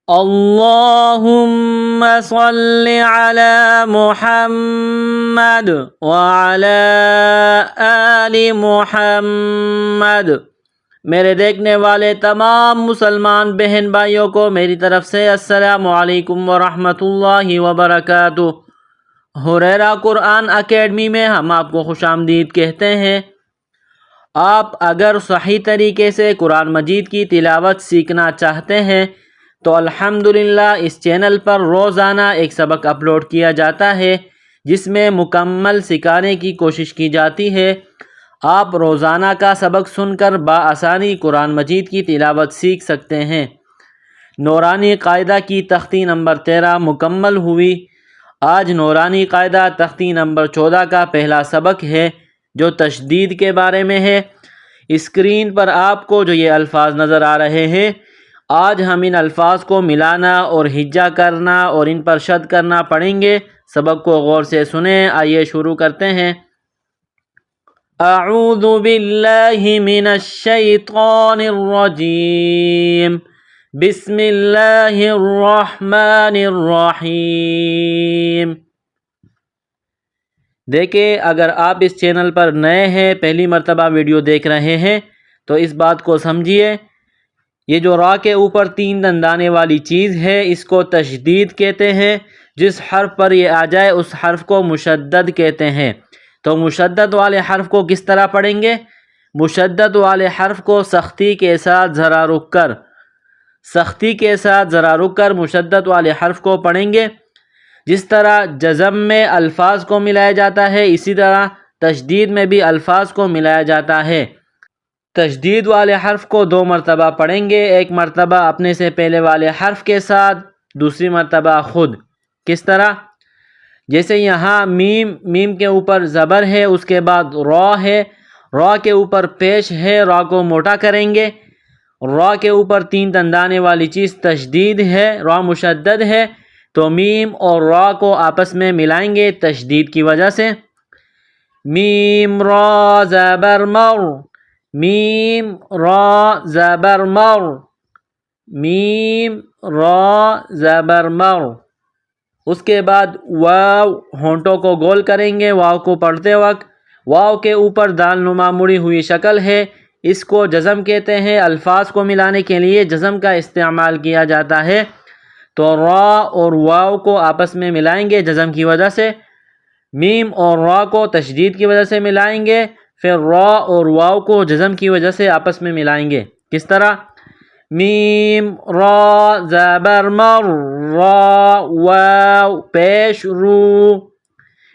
اللهم صل على محمد وعلى آل محمد۔ میرے دیکھنے والے تمام مسلمان بہن بھائیوں کو میری طرف سے السلام علیکم ورحمۃ اللہ وبرکاتہ۔ ہریرہ قرآن اکیڈمی میں ہم آپ کو خوش آمدید کہتے ہیں۔ آپ اگر صحیح طریقے سے قرآن مجید کی تلاوت سیکھنا چاہتے ہیں تو الحمدللہ اس چینل پر روزانہ ایک سبق اپلوڈ کیا جاتا ہے جس میں مکمل سکھانے کی کوشش کی جاتی ہے۔ آپ روزانہ کا سبق سن کر بآسانی قرآن مجید کی تلاوت سیکھ سکتے ہیں۔ نورانی قاعدہ کی تختی نمبر 13 مکمل ہوئی۔ آج نورانی قاعدہ تختی نمبر 14 کا پہلا سبق ہے جو تشدید کے بارے میں ہے۔ اسکرین پر آپ کو جو یہ الفاظ نظر آ رہے ہیں، آج ہم ان الفاظ کو ملانا اور ہجا کرنا اور ان پر شد کرنا پڑھیں گے۔ سبق کو غور سے سنیں۔ آئیے شروع کرتے ہیں۔ اعوذ باللہ من الشیطان الرجیم، بسم اللہ الرحمن الرحیم۔ دیکھیں، اگر آپ اس چینل پر نئے ہیں، پہلی مرتبہ ویڈیو دیکھ رہے ہیں تو اس بات کو سمجھیے، یہ جو را کے اوپر 3 دندانے والی چیز ہے اس کو تشدید کہتے ہیں۔ جس حرف پر یہ آ جائے اس حرف کو مشدد کہتے ہیں۔ تو مشدد والے حرف کو کس طرح پڑھیں گے؟ مشدد والے حرف کو سختی کے ساتھ ذرا رک کر مشدد والے حرف کو پڑھیں گے۔ جس طرح جزم میں الفاظ کو ملایا جاتا ہے اسی طرح تشدید میں بھی الفاظ کو ملایا جاتا ہے۔ تشدید والے حرف کو 2 مرتبہ پڑھیں گے، ایک مرتبہ اپنے سے پہلے والے حرف کے ساتھ، دوسری مرتبہ خود۔ کس طرح؟ جیسے یہاں میم کے اوپر زبر ہے، اس کے بعد را ہے، را کے اوپر پیش ہے، را کو موٹا کریں گے۔ را کے اوپر 3 دندانے والی چیز تشدید ہے، را مشدد ہے، تو میم اور را کو آپس میں ملائیں گے تشدید کی وجہ سے۔ میم را زبر مر، میم را زبر مر، میم را زبر مر۔ اس کے بعد واو، ہونٹوں کو گول کریں گے واو کو پڑھتے وقت۔ واو کے اوپر دال نما مڑی ہوئی شکل ہے، اس کو جزم کہتے ہیں۔ الفاظ کو ملانے کے لیے جزم کا استعمال کیا جاتا ہے، تو را اور واو کو آپس میں ملائیں گے جزم کی وجہ سے۔ میم اور را کو تشدید کی وجہ سے ملائیں گے، پھر را اور واو کو جزم کی وجہ سے آپس میں ملائیں گے۔ کس طرح؟ میم را زبر مر، را واو پیش رو،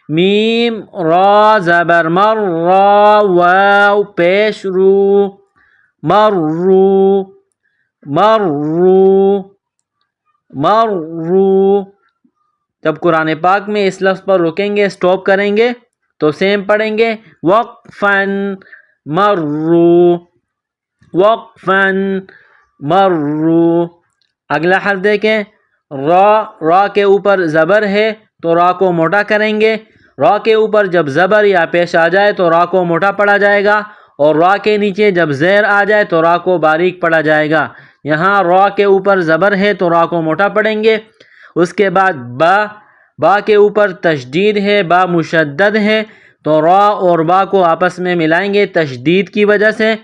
میم را زبر مر، را واو پیش رو، مرو، مرو، مرو۔ جب قرآن پاک میں اس لفظ پر رکیں گے، سٹاپ کریں گے تو سیم پڑھیں گے وقفاً مرو، وقفاً مرو۔ اگلا حرف دیکھیں، را کے اوپر زبر ہے تو را کو موٹا کریں گے۔ را کے اوپر جب زبر یا پیش آ جائے تو را کو موٹا پڑھا جائے گا، اور را کے نیچے جب زیر آ جائے تو را کو باریک پڑھا جائے گا۔ یہاں را کے اوپر زبر ہے تو را کو موٹا پڑھیں گے۔ اس کے بعد با کے اوپر تشدید ہے، با مشدد ہے، تو را اور با کو آپس میں ملائیں گے تشدید کی وجہ سے۔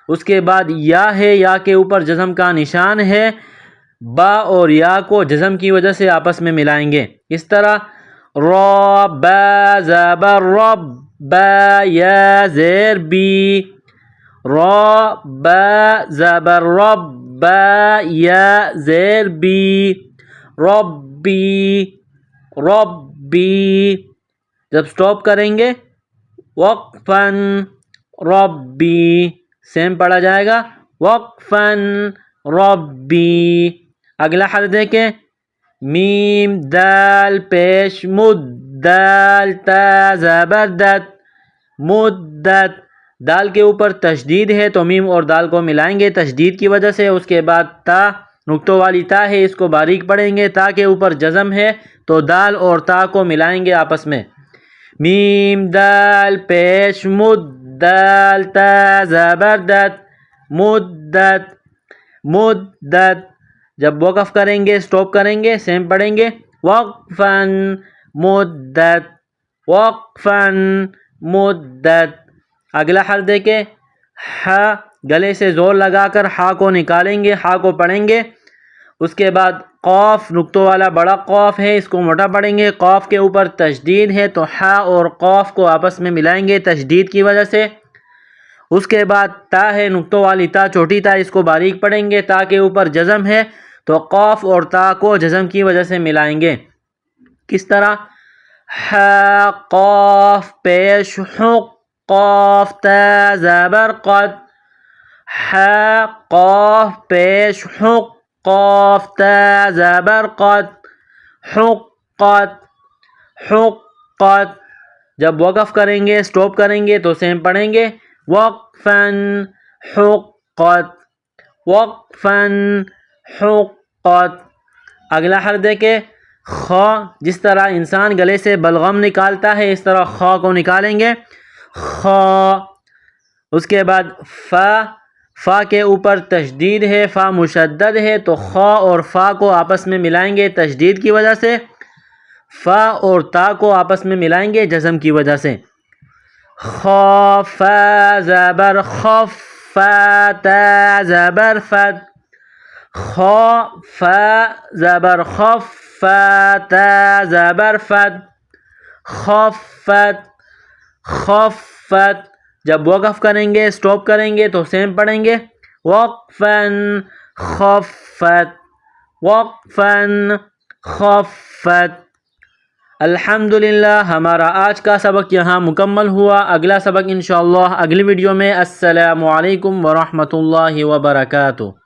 اس کے بعد یا ہے، یا کے اوپر جزم کا نشان ہے، با اور یا کو جزم کی وجہ سے آپس میں ملائیں گے۔ اس طرح را با زبر رب، با یا زیر بی، را با زبر رب، با یا زیر بی، ربی، ربی۔ جب سٹاپ کریں گے وقفاً ربی، سیم پڑھا جائے گا وقفاً ربی۔ اگلا حرف دیکھیں، میم دال پیش مد، دال تا زبر دت، مدت۔ دال کے اوپر تشدید ہے تو میم اور دال کو ملائیں گے تشدید کی وجہ سے۔ اس کے بعد تا، نقطوں والی تا ہے، اس کو باریک پڑھیں گے۔ تا کے اوپر جزم ہے تو دال اور تا کو ملائیں گے آپس میں۔ میم دال پیش مد، دال تا زبر دت، مدت، مدت۔ جب وقف کریں گے اسٹاپ کریں گے سیم پڑھیں گے وقفاً مدت وقفاً مدت. اگلا حرف دیکھیں ح، گلے سے زور لگا کر ہا کو نکالیں گے، ہا کو پڑھیں گے. اس کے بعد قاف نقطوں والا بڑا قاف ہے، اس کو موٹا پڑھیں گے. قاف کے اوپر تشدید ہے تو ح اور قاف کو آپس میں ملائیں گے تشدید کی وجہ سے. اس کے بعد تا ہے نقطوں والی تا، چھوٹی تا، اس کو باریک پڑھیں گے. تا کے اوپر جزم ہے تو قاف اور تا کو جزم کی وجہ سے ملائیں گے. کس طرح؟ ح قاف پیش حق قاف تا زبر قد. ح قاف پیش حق قاف تا زبر قد حقت حقت. جب وقف کریں گے اسٹاپ کریں گے تو سیم پڑھیں گے وقفاً حقت وقفاً حقت. اگلا حرف دیکھیں خا، جس طرح انسان گلے سے بلغم نکالتا ہے اس طرح خا کو نکالیں گے خا. اس کے بعد فا، فا کے اوپر تشدید ہے، فا مشدد ہے تو خا اور فا کو آپس میں ملائیں گے تشدید کی وجہ سے. فا اور تا کو آپس میں ملائیں گے جزم کی وجہ سے. خا فا زبر خف فا تا زبر فد خا فا زبر خف فا تا زبر فد خفت خفت. جب وقف کریں گے اسٹاپ کریں گے تو سیم پڑھیں گے وقفاً خفت وقفاً خفت. الحمدللہ ہمارا آج کا سبق یہاں مکمل ہوا. اگلا سبق انشاءاللہ اگلی ویڈیو میں. السلام علیکم ورحمۃ اللہ وبرکاتہ.